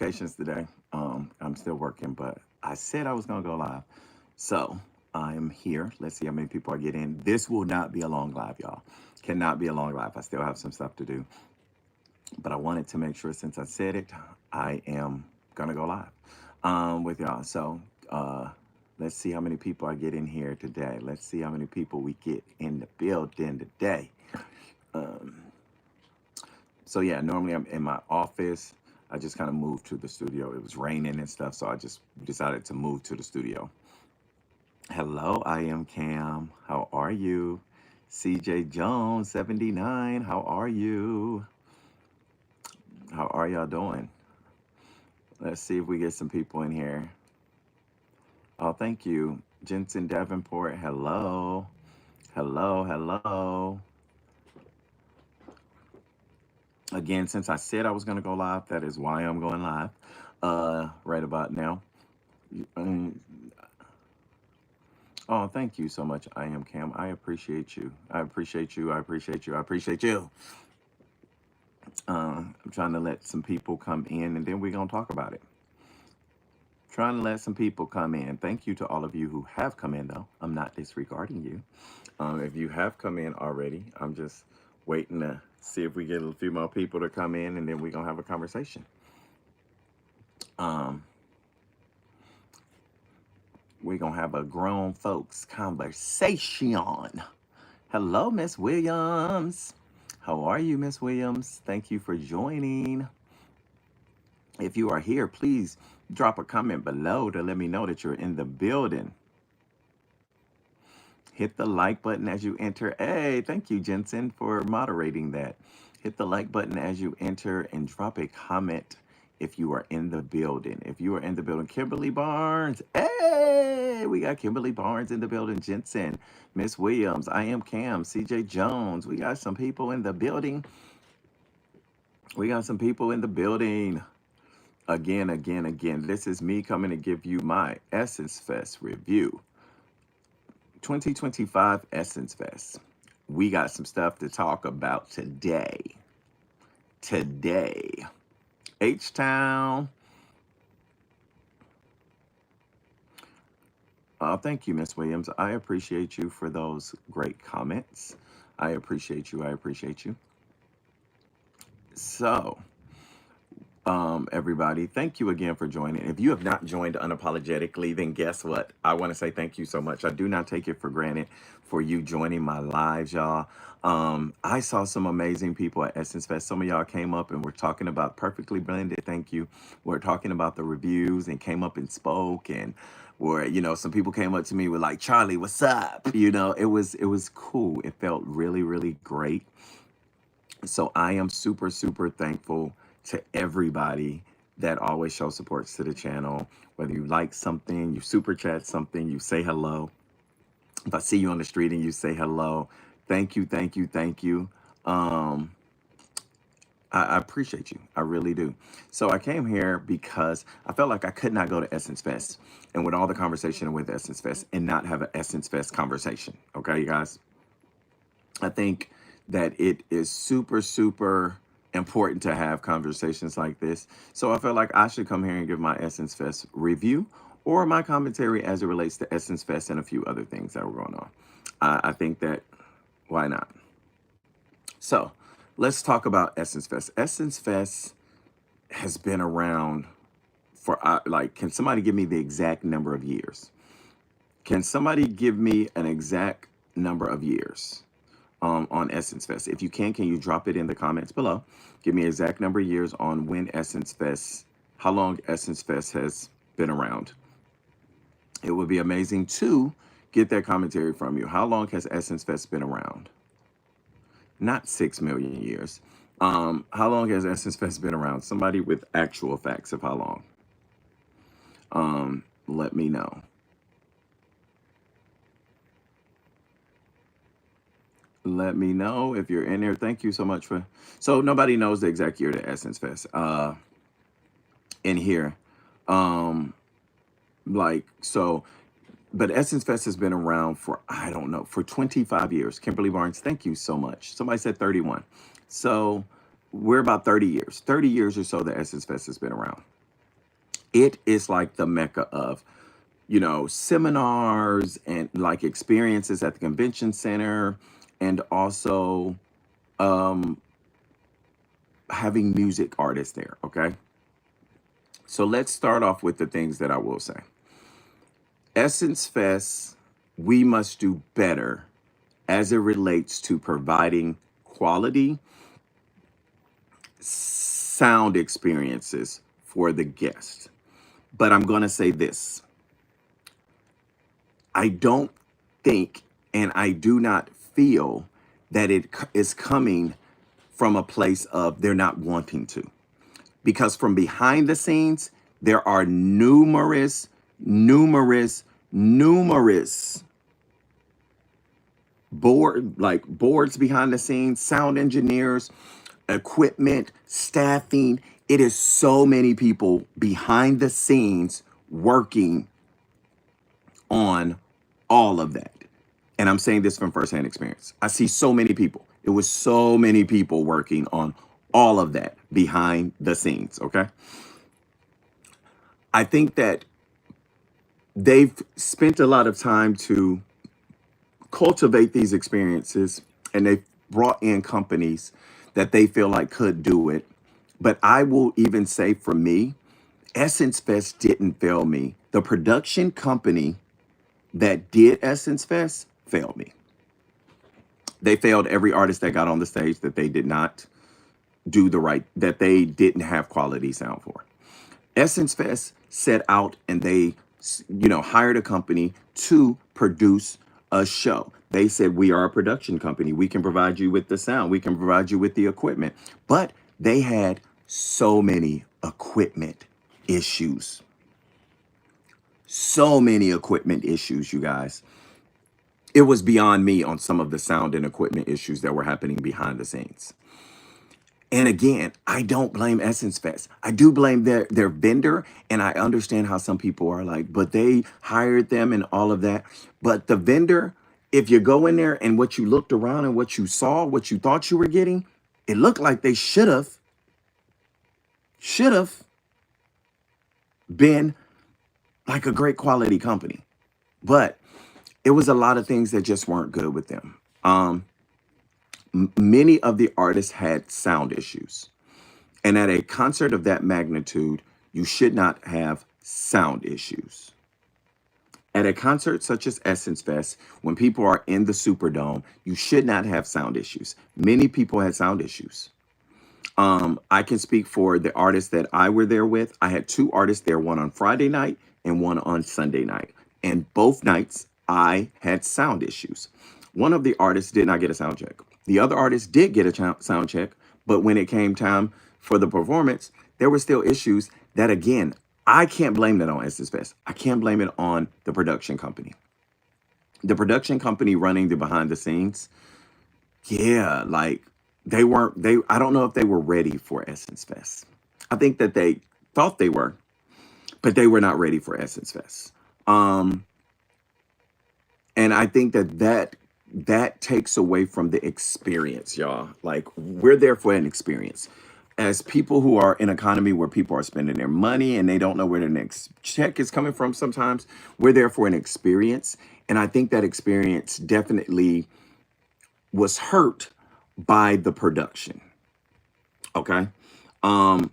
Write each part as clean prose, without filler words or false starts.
Patience today. I'm still working, but I said I was gonna go live. So I am here. Let's see how many people I get in. This will not be a long live, y'all. Cannot be a long live. I still have some stuff to do. But I wanted to make sure since I said it, I am gonna go live with y'all. So let's see how many people I get in here today. Let's see how many people we get in the building today. Um, so yeah, normally I'm in my office. I just kind of moved to the studio. It was raining and stuff, so I just decided to move to the studio. Hello, I am Cam. How are you? CJ Jones 79. How are you? How are y'all doing? Let's see if we get some people in here. Oh, thank you. Jensen Davenport. Hello. Hello, hello. Again, since I said I was going to go live, that is why I'm going live right about now. Um, Oh, thank you so much. I am Cam. I appreciate you. I appreciate you. I appreciate you. I appreciate you. I'm trying to let some people come in and then we're going to talk about it. Trying to let some people come in. Thank you to all of you who have come in, though. I'm not disregarding you. If you have come in already, I'm just waiting to see if we get a few more people to come in and then we're going to have a conversation. Um, we're going to have a grown folks conversation. Hello, Miss Williams. How are you, Miss Williams? Thank you for joining. If you are here, please drop a comment below to let me know that you're in the building. Hit the like button as you enter. Hey, thank you, Jensen, for moderating that. Hit the like button as you enter and drop a comment if you are in the building. If you are in the building, Kimberly Barnes. Hey, we got Kimberly Barnes in the building. Jensen, Miss Williams, I am Cam, CJ Jones. We got some people in the building. We got some people in the building. Again. This is me coming to give you my Essence Fest review. 2025 Essence Fest. We got some stuff to talk about today. H-Town. Thank you, Miss Williams. I appreciate you for those great comments. I appreciate you. So, everybody, thank you again for joining. If you have not joined Unapologetically, then guess what? I want to say thank you so much. I do not take it for granted for you joining my lives, y'all. I saw some amazing people at Essence Fest. Some of y'all came up and were talking about Perfectly Blended. Thank you. We're talking about the reviews and came up and spoke and where some people came up to me with like, Charlie, what's up? It was cool. It felt really great. So I am super thankful to everybody that always shows support to the channel. Whether you like something, you super chat something, you say hello. If I see you on the street and you say hello, thank you. Um, I appreciate you. I really do. So I came here because I felt like I could not go to Essence Fest and with all the conversation with Essence Fest and not have an Essence Fest conversation. Okay, you guys? I think that it is super important to have conversations like this. So I felt like I should come here and give my Essence Fest review or my commentary as it relates to Essence Fest and a few other things that were going on. I think that, why not? So let's talk about Essence Fest. Essence Fest has been around for, can somebody give me the exact number of years? Can somebody give me an exact number of years? On Essence Fest. If you can you drop it in the comments below? Give me exact number of years on when Essence Fest, how long Essence Fest has been around. It would be amazing to get that commentary from you. How long has Essence Fest been around? Not 6 million years. How long has Essence Fest been around? Somebody with actual facts of how long. Let me know. Let me know if you're in there. Thank you so much for. So nobody knows the exact year to Essence Fest. In here, but Essence Fest has been around for I don't know for 25 years. Kimberly Barnes, thank you so much. Somebody said 31, so we're about 30 years. 30 years or so that Essence Fest has been around. It is like the mecca of, seminars and like experiences at the convention center, and also um, having music artists there. Okay. So let's start off with the things that I will say. Essence Fest, we must do better as it relates to providing quality sound experiences for the guests. But I'm going to say this: I don't think and I do not feel that it is coming from a place of they're not wanting to. Because from behind the scenes, there are numerous boards behind the scenes, sound engineers, equipment, staffing. It is so many people behind the scenes working on all of that. And I'm saying this from firsthand experience. I see so many people. It was so many people working on all of that behind the scenes. Okay. I think that they've spent a lot of time to cultivate these experiences, and they've brought in companies that they feel like could do it. But I will even say, for me, Essence Fest didn't fail me. The production company that did Essence Fest failed me. They failed every artist that got on the stage that they did not that they didn't have quality sound for. Essence Fest set out and they, hired a company to produce a show. They said, we are a production company. We can provide you with the sound. We can provide you with the equipment. But they had so many equipment issues. So many equipment issues, you guys. It was beyond me on some of the sound and equipment issues that were happening behind the scenes. And again, I don't blame Essence Fest. I do blame their vendor, and I understand how some people are like, but they hired them and all of that. But the vendor, if you go in there and what you looked around and what you saw, what you thought you were getting, it looked like they should have been like a great quality company. But it was a lot of things that just weren't good with them. Many of the artists had sound issues. And at a concert of that magnitude, you should not have sound issues. At a concert such as Essence Fest, when people are in the Superdome, you should not have sound issues. Many people had sound issues. I can speak for the artists that I were there with. I had two artists there, one on Friday night and one on Sunday night. And both nights I had sound issues. One of the artists did not get a sound check. The other artist did get a sound check, but when it came time for the performance, there were still issues that, again, I can't blame that on Essence Fest. I can't blame it on the production company. The production company running the behind the scenes, yeah, like I don't know if they were ready for Essence Fest. I think that they thought they were, but they were not ready for Essence Fest. Um, and I think that takes away from the experience, y'all. Like, we're there for an experience. As people who are in an economy where people are spending their money and they don't know where their next check is coming from sometimes, we're there for an experience. And I think that experience definitely was hurt by the production. Okay. Um,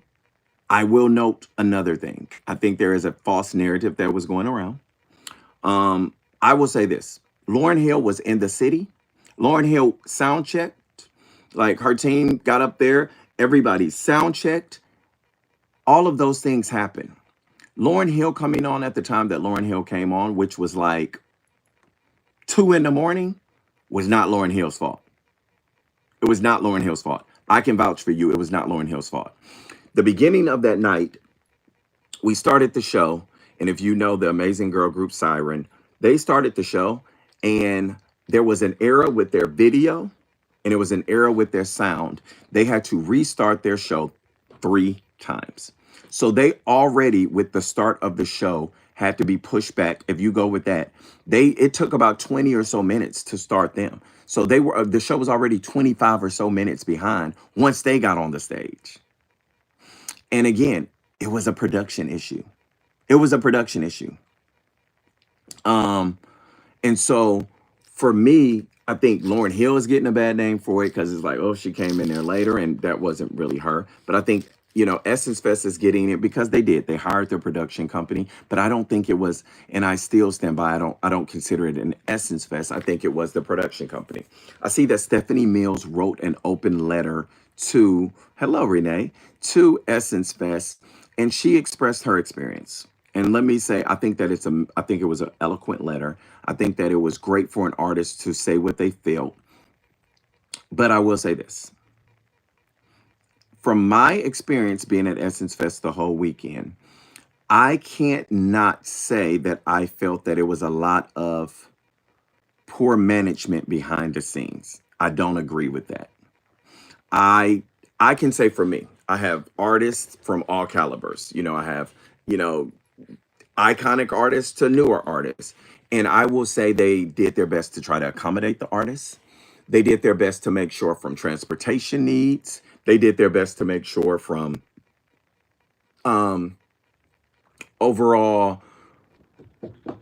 I will note another thing. I think there is a false narrative that was going around. I will say this: Lauryn Hill was in the city. Lauryn Hill sound checked. Like, her team got up there. Everybody sound checked. All of those things happened. Lauryn Hill coming on at the time that Lauryn Hill came on, which was like 2 a.m, was not Lauryn Hill's fault. It was not Lauryn Hill's fault. I can vouch for you. It was not Lauryn Hill's fault. The beginning of that night, we started the show. And if you know the amazing girl group Siren, they started the show, and there was an error with their video and it was an error with their sound. They had to restart their show 3 times. So they already, with the start of the show, had to be pushed back. If you go with that, it took about 20 or so minutes to start them. So the show was already 25 or so minutes behind once they got on the stage. And again, it was a production issue. It was a production issue. Um, and so for me, I think Lauryn Hill is getting a bad name for it because it's like, oh, she came in there later, and that wasn't really her. But I think, Essence Fest is getting it because they did. They hired their production company, but I don't think it was, and I still stand by. I don't consider it an Essence Fest. I think it was the production company. I see that Stephanie Mills wrote an open letter to, hello Renee, to Essence Fest, and she expressed her experience. And let me say, I think it was an eloquent letter. I think that it was great for an artist to say what they felt. But I will say this, from my experience being at Essence Fest the whole weekend, I can't not say that I felt that it was a lot of poor management behind the scenes. I don't agree with that. I I can say for me, I have artists from all calibers. I have, you know, iconic artists to newer artists. And I will say they did their best to try to accommodate the artists. They did their best to make sure from transportation needs. They did their best to make sure from um, overall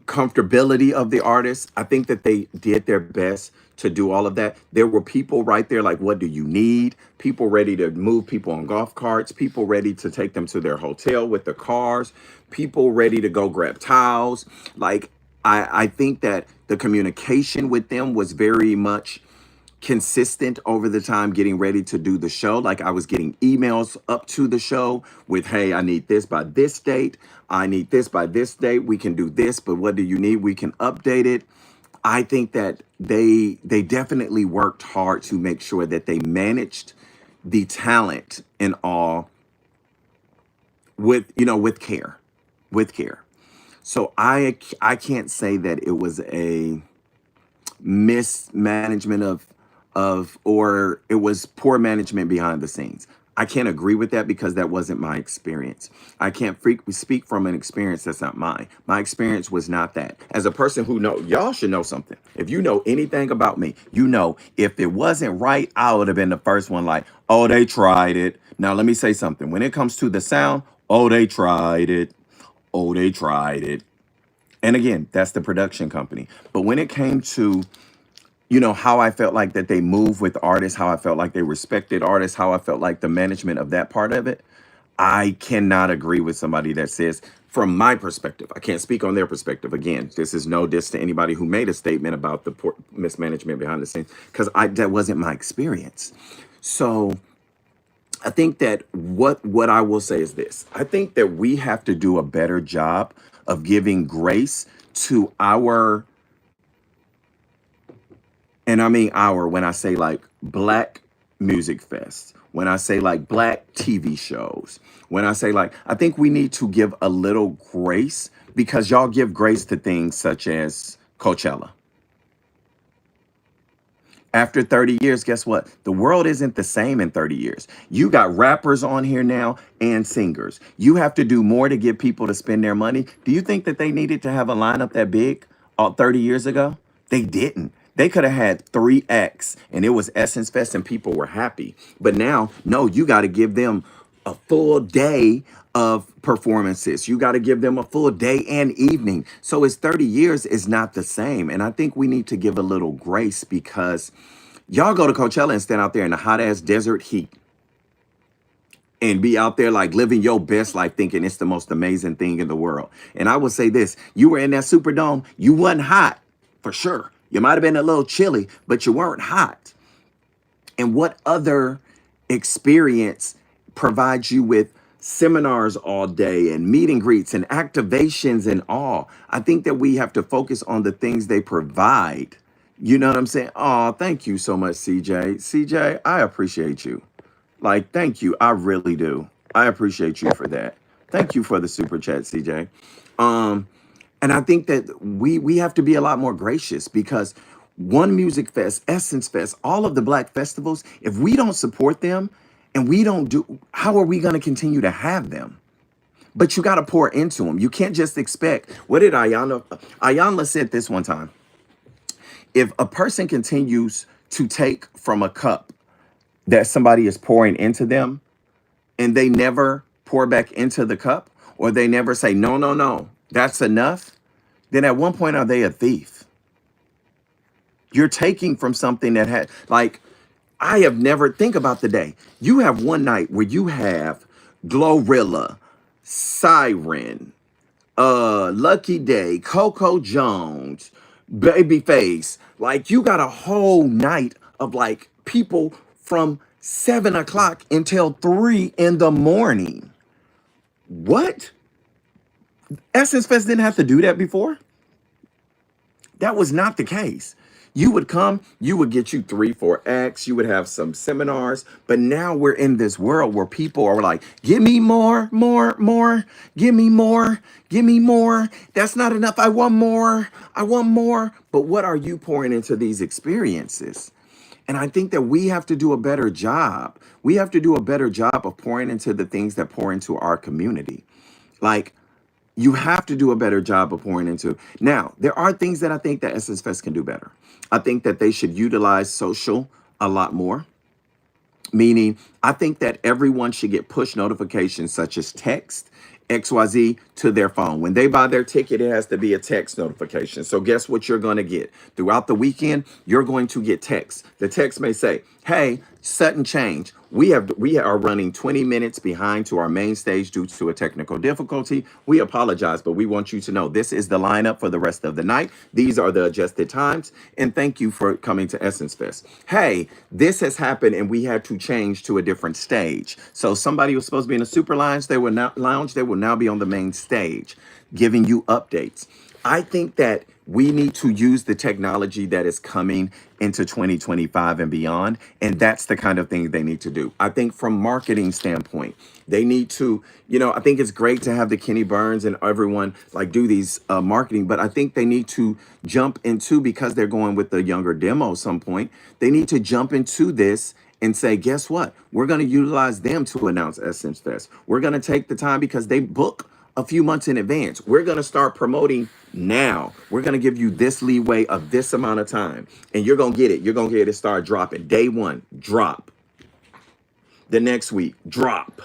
comfortability of the artist. I think that they did their best to do all of that. There were people right there like, what do you need? People ready to move people on golf carts, people ready to take them to their hotel with the cars, people ready to go grab towels. Like, I think that the communication with them was very much consistent over the time getting ready to do the show. Like, I was getting emails up to the show with, hey, I need this by this date. I need this by this date. We can do this, but what do you need? We can update it. I think that they definitely worked hard to make sure that they managed the talent and all with, with care, with care. So I can't say that it was a mismanagement of or it was poor management behind the scenes. I can't agree with that because that wasn't my experience. I can't speak from an experience that's not mine. My experience was not that. As a person who y'all should know something. If you know anything about me, if it wasn't right, I would have been the first one like, oh, they tried it. Now let me say something. When it comes to the sound, oh, they tried it. Oh, they tried it. And again, that's the production company. But when it came to, how I felt like that they moved with artists, how I felt like they respected artists, how I felt like the management of that part of it, I cannot agree with somebody that says, from my perspective, I can't speak on their perspective. Again, this is no diss to anybody who made a statement about the poor mismanagement behind the scenes, because that wasn't my experience. So I think that what I will say is this. I think that we have to do a better job of giving grace to our, and I mean our, when I say like black music fest, when I say like black TV shows, when I say like, I think we need to give a little grace because y'all give grace to things such as Coachella. After 30 years, guess what? The world isn't the same in 30 years. You got rappers on here now and singers. You have to do more to get people to spend their money. Do you think that they needed to have a lineup that big 30 years ago? They didn't. They could have had 3X and it was Essence Fest and people were happy. But now, no, you got to give them a full day of performances. You got to give them a full day and evening. So it's 30 years is not the same. And I think we need to give a little grace because y'all go to Coachella and stand out there in the hot ass desert heat and be out there like living your best life thinking it's the most amazing thing in the world. And I will say this, you were in that Superdome, you wasn't hot for sure. You might have been a little chilly, but you weren't hot. And what other experience provides you with seminars all day and meet and greets and activations and all? I think that we have to focus on the things they provide. You know what I'm saying? Oh, thank you so much, CJ. CJ, I appreciate you. Like, thank you. I really do. I appreciate you for that. Thank you for the super chat, CJ. Um, and I think that we have to be a lot more gracious because One Music Fest, Essence Fest, all of the black festivals, if we don't support them and we don't do, how are we going to continue to have them? But you got to pour into them. You can't just expect, what did Ayanla said this one time. If a person continues to take from a cup that somebody is pouring into them and they never pour back into the cup, or they never say, no, no, no, that's enough, then at one point are they a thief? You're taking from something that had, like, I have never, think about the day. You have one night where you have Glorilla, Siren, Lucky Day, Coco Jones, Babyface. Like, you got a whole night of like people from 7 o'clock until 3 in the morning. What? Essence Fest didn't have to do that before. That was not the case. You would come, you would get you 3, 4 acts, you would have some seminars, but now we're in this world where people are like, give me more, more, more, give me more, give me more. That's not enough. I want more. I want more. But what are you pouring into these experiences? And I think that we have to do a better job. We have to do a better job of pouring into the things that pour into our community. Like, you have to do a better job of pouring into. Now, there are things that I think that Essence Fest can do better. I think that they should utilize social a lot more. Meaning, I think that everyone should get push notifications such as text, XYZ to their phone. When they buy their ticket, it has to be a text notification. So guess what you're going to get? Throughout the weekend, you're going to get text. The text may say, hey, sudden change. We are running 20 minutes behind to our main stage due to a technical difficulty. We apologize, but we want you to know this is the lineup for the rest of the night. These are the adjusted times. And thank you for coming to Essence Fest. Hey, this has happened and we had to change to a different stage. So somebody who was supposed to be in a super lounge, they will now be on the main stage, giving you updates. I think that we need to use the technology that is coming into 2025 and beyond, and that's the kind of thing they need to do. I think from marketing standpoint, they need to, I think it's great to have the Kenny Burns and everyone like do these marketing, but I think they need to jump into, because they're going with the younger demo at some point, they need to jump into this and say, guess what? We're going to utilize them to announce Essence Fest. We're going to take the time because they book a few months in advance. We're going to start promoting now. We're going to give you this leeway of this amount of time, and you're going to get it. You're going to get it start dropping. Day one, drop. The next week, drop.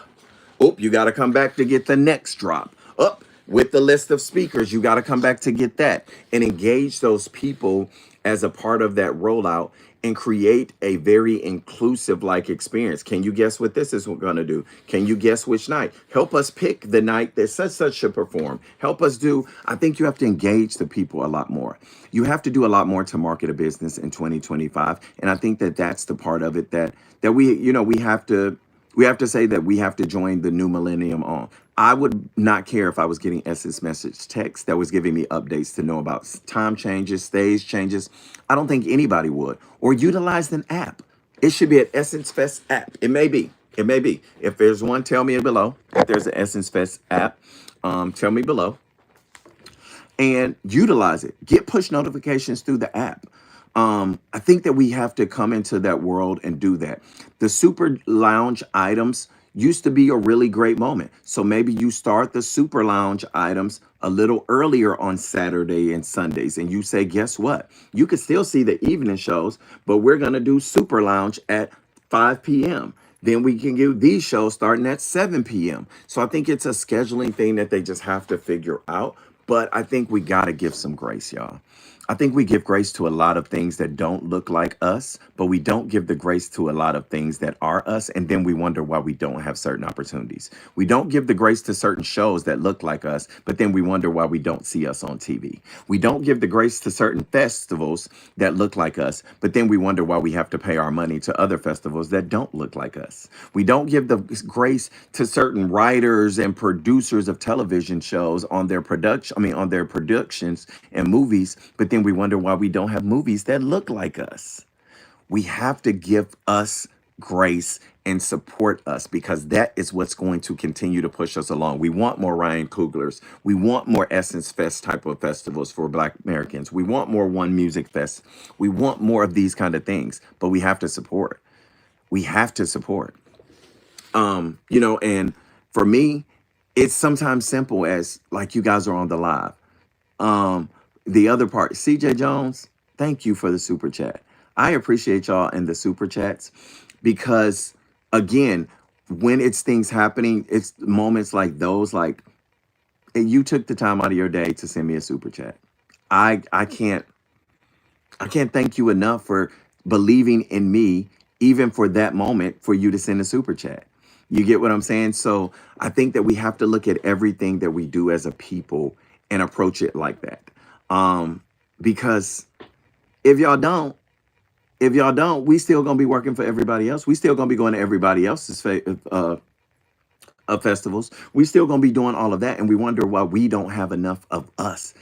Oh, you got to come back to get the next drop. Up with the list of speakers, you got to come back to get that and engage those people as a part of that rollout and create a very inclusive like experience. Can you guess what this is going to do? Can you guess which night? Help us pick the night that such should perform. Help us do. I think you have to engage the people a lot more. You have to do a lot more to market a business in 2025, and I think that that's the part of it that we have to say that we have to join the new millennium on. I would not care if I was getting Essence message text that was giving me updates to know about time changes, stage changes. I don't think anybody would. Or utilize an app. It should be an Essence Fest app. It may be. It may be. If there's one, tell me below. If there's an Essence Fest app, tell me below. And utilize it. Get push notifications through the app. I think that we have to come into that world and do that. The super lounge items used to be a really great moment. So maybe you start the super lounge items a little earlier on Saturday and Sundays. And you say, guess what? You could still see the evening shows, but we're going to do super lounge at 5 p.m. Then we can do these shows starting at 7 p.m. So I think it's a scheduling thing that they just have to figure out. But I think we got to give some grace, y'all. I think we give grace to a lot of things that don't look like us, but we don't give the grace to a lot of things that are us. And then we wonder why we don't have certain opportunities. We don't give the grace to certain shows that look like us, but then we wonder why we don't see us on TV. We don't give the grace to certain festivals that look like us, but then we wonder why we have to pay our money to other festivals that don't look like us. We don't give the grace to certain writers and producers of television shows on their on their productions and movies, but then we wonder why we don't have movies that look like us. We have to give us grace and support us, because that is what's going to continue to push us along. We want more Ryan Coogler's. We want more Essence Fest type of festivals for Black Americans. We want more One Music Fest. We want more of these kind of things, but we have to support. We have to support. And for me, it's sometimes simple as like you guys are on the live. The other part, CJ Jones, thank you for the super chat. I appreciate y'all in the super chats, because again, when it's things happening, it's moments like those, like And you took the time out of your day to send me a super chat. I can't thank you enough for believing in me, even for that moment, for you to send a super chat. You get what I'm saying? So I think that we have to look at everything that we do as a people and approach it like that. Because if y'all don't, we still gonna be working for everybody else. We still gonna be going to everybody else's festivals. We still gonna be doing all of that, and we wonder why we don't have enough of us.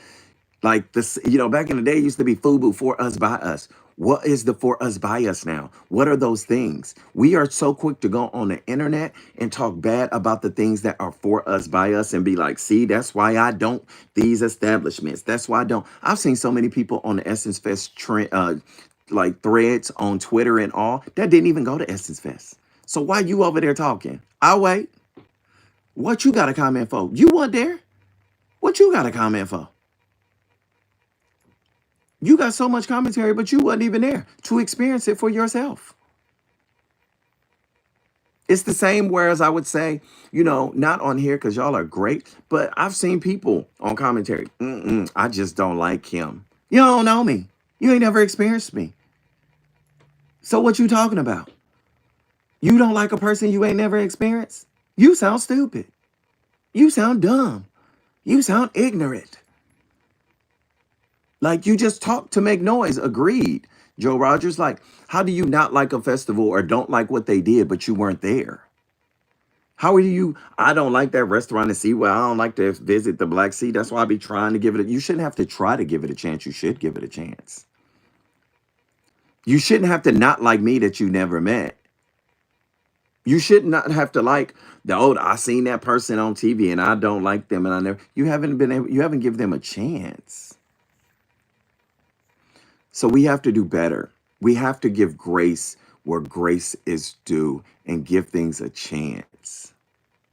Like this, back in the day, it used to be FUBU, for us, by us. What is the for us, by us now? What are those things? We are so quick to go on the internet and talk bad about the things that are for us, by us, and be like, see, that's why I don't, these establishments. That's why I don't. I've seen so many people on the Essence Fest trend, like threads on Twitter and all, that didn't even go to Essence Fest. So why you over there talking? I'll wait. What you got a comment for? You weren't there. What you got a comment for? You got so much commentary, but you wasn't even there to experience it for yourself. It's the same, whereas I would say, not on here because y'all are great, but I've seen people on commentary. I just don't like him. You don't know me. You ain't never experienced me. So what you talking about? You don't like a person you ain't never experienced? You sound stupid. You sound dumb. You sound ignorant. Like, you just talk to make noise. Agreed. Joe Rogers, like, how do you not like a festival or don't like what they did, but you weren't there? How are you? I don't like that restaurant in Seaway. I don't like to visit the Black Sea. That's why I be trying to give it. You shouldn't have to try to give it a chance. You should give it a chance. You shouldn't have to not like me that you never met. You should not have to like I seen that person on TV and I don't like them and I never. You haven't given them a chance. So we have to do better. We have to give grace where grace is due and give things a chance.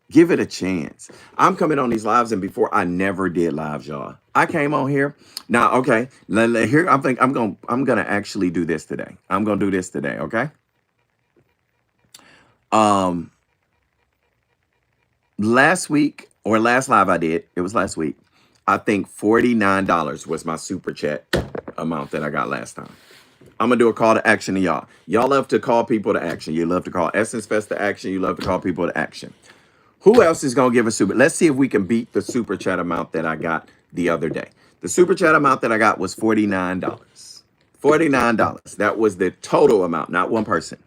Give it a chance. I'm coming on these lives, and before I never did lives, y'all. I came on here. Now, okay. Here, I'm gonna actually do this today. I'm gonna do this today, okay? Um, last week or last live I did, it was last week. I think $49 was my super chat amount that I got last time. I'm gonna do a call to action to y'all. Y'all love to call people to action. You love to call Essence Fest to action. You love to call people to action. Who else is gonna give a super? Let's see if we can beat the super chat amount that I got the other day. The super chat amount that I got was $49. $49. That was the total amount, not one person.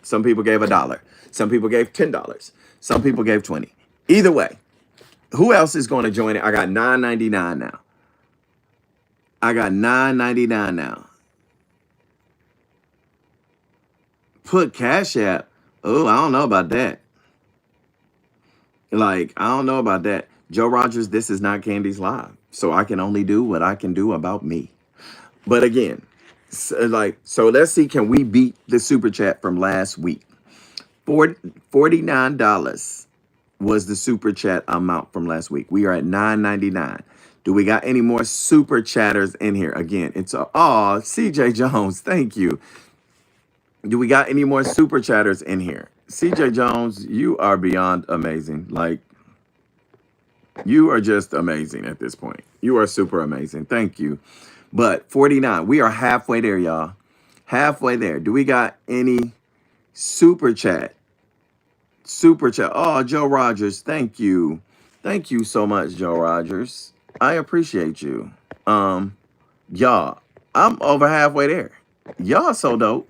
Some people gave $1. Some people gave $10. Some people gave 20. Either way, who else is going to join it? I got $9.99 now. I got $9.99 now. Put Cash App. Oh, I don't know about that. Like, I don't know about that. Joe Rogers, this is not Candy's Live. So I can only do what I can do about me. But again, so let's see, can we beat the super chat from last week? $49 was the super chat amount from last week. We are at $9.99. Do we got any more super chatters in here? Again, it's CJ Jones, thank you. Do we got any more super chatters in here? CJ Jones, you are beyond amazing. Like, you are just amazing at this point. You are super amazing. Thank you. But 49, we are halfway there, y'all. Halfway there. Do we got any super chat? Super chat. Oh, Joe Rogers, thank you. Thank you so much, Joe Rogers. I appreciate you. Y'all, I'm over halfway there. Y'all so dope.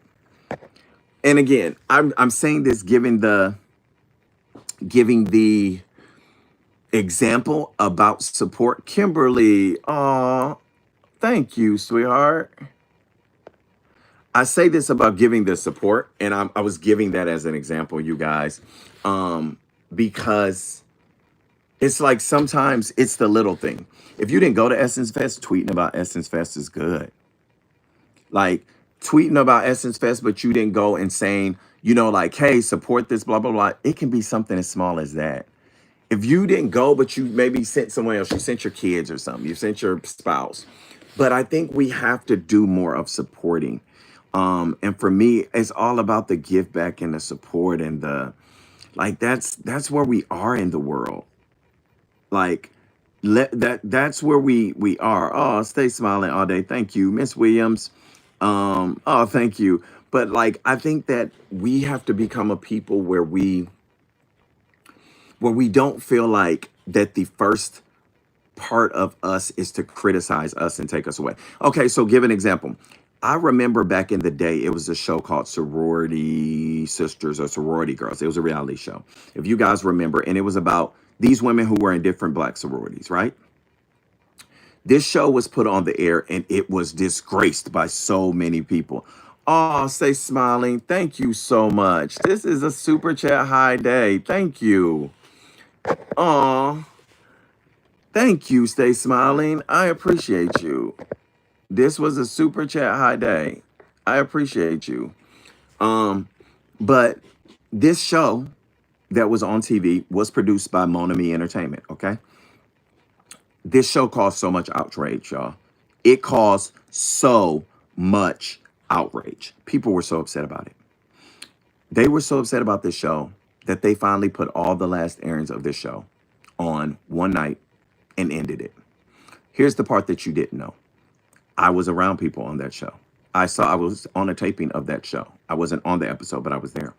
And again, I'm saying this giving the example about support. Kimberly, thank you, sweetheart. I say this about giving the support, and I was giving that as an example, you guys, because it's like sometimes it's the little thing. If you didn't go to Essence Fest, tweeting about Essence Fest is good. Like, tweeting about Essence Fest, but you didn't go and saying, like, hey, support this, blah, blah, blah. It can be something as small as that. If you didn't go, but you maybe sent someone else, you sent your kids or something, you sent your spouse. But I think we have to do more of supporting. And for me, it's all about the give back and the support and that's where we are in the world. Like, That's where we are. Oh, stay smiling all day. Thank you, Miss Williams. Oh, thank you. But like, I think that we have to become a people where we don't feel like that the first part of us is to criticize us and take us away. Okay, so give an example. I remember back in the day, it was a show called Sorority Sisters or Sorority Girls. It was a reality show, if you guys remember, and it was about these women who were in different black sororities, right? This show was put on the air and it was disgraced by so many people. Oh, stay smiling. Thank you so much. This is a super chat high day. Thank you. Oh, thank you. Stay smiling. I appreciate you. This was a super chat high day. I appreciate you. Um, but this show that was on TV was produced by Monami Entertainment. Okay, this show caused so much outrage, y'all. It caused so much outrage. People were so upset about it. They were so upset about this show that they finally put all the last errands of this show on one night and ended it. Here's the part that you didn't know. I was around people on that show. I was on a taping of that show. I wasn't on the episode, but I was there.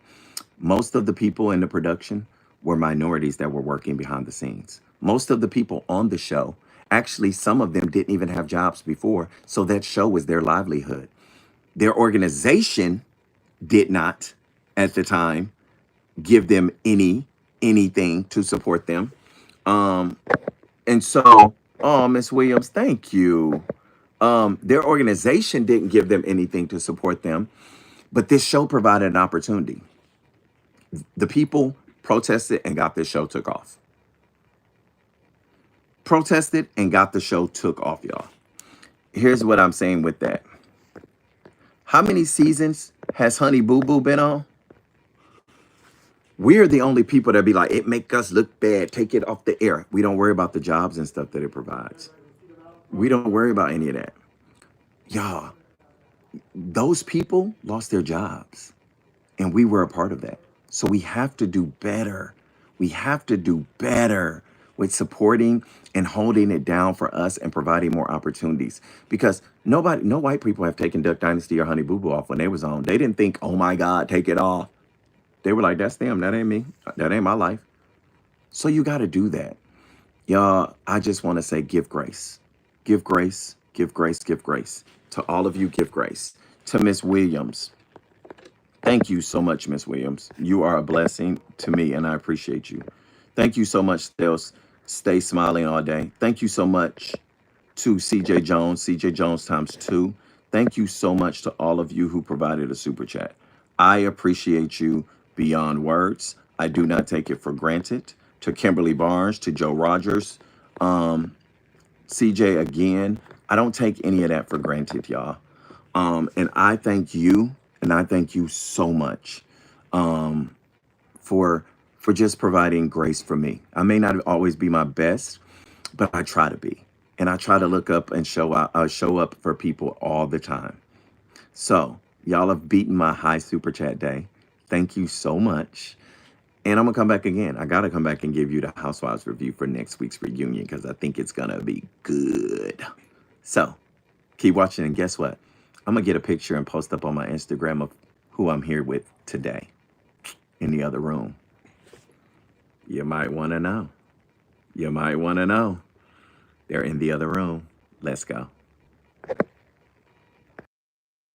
Most of the people in the production were minorities that were working behind the scenes. Most of the people on the show, actually, some of them didn't even have jobs before, so that show was their livelihood. Their organization did not, at the time, give them anything to support them. Um, and so, oh, Miss Williams, thank you. Their organization didn't give them anything to support them, but this show provided an opportunity. The people protested and got this show took off. Protested and got the show took off, y'all. Here's what I'm saying with that. How many seasons has Honey Boo Boo been on? We're the only people that be like, it make us look bad. Take it off the air. We don't worry about the jobs and stuff that it provides. We don't worry about any of that. Y'all, those people lost their jobs. And we were a part of that. So we have to do better. We have to do better with supporting and holding it down for us and providing more opportunities. Because no white people have taken Duck Dynasty or Honey Boo Boo off when they was on. They didn't think, oh my God, take it off. They were like, that's them. That ain't me. That ain't my life. So you got to do that. Y'all, I just want to say give grace. Give grace, give grace, give grace. To all of you, give grace. To Miss Williams, thank you so much, Miss Williams. You are a blessing to me, and I appreciate you. Thank you so much, Stels. Stay smiling all day. Thank you so much to CJ Jones times two. Thank you so much to all of you who provided a super chat. I appreciate you beyond words. I do not take it for granted. To Kimberly Barnes, to Joe Rogers, CJ again, I don't take any of that for granted, y'all. And I thank you, and I thank you so much for just providing grace for me. I may not always be my best, but I try to be, and I try to look up and show up for people all the time. So y'all have beaten my high super chat day. Thank you so much. And I'm gonna come back again. I gotta come back and give you the Housewives review for next week's reunion because I think it's gonna be good. So keep watching, and guess what? I'm gonna get a picture and post up on my Instagram of who I'm here with today in the other room. You might wanna know. You might wanna know. They're in the other room. Let's go.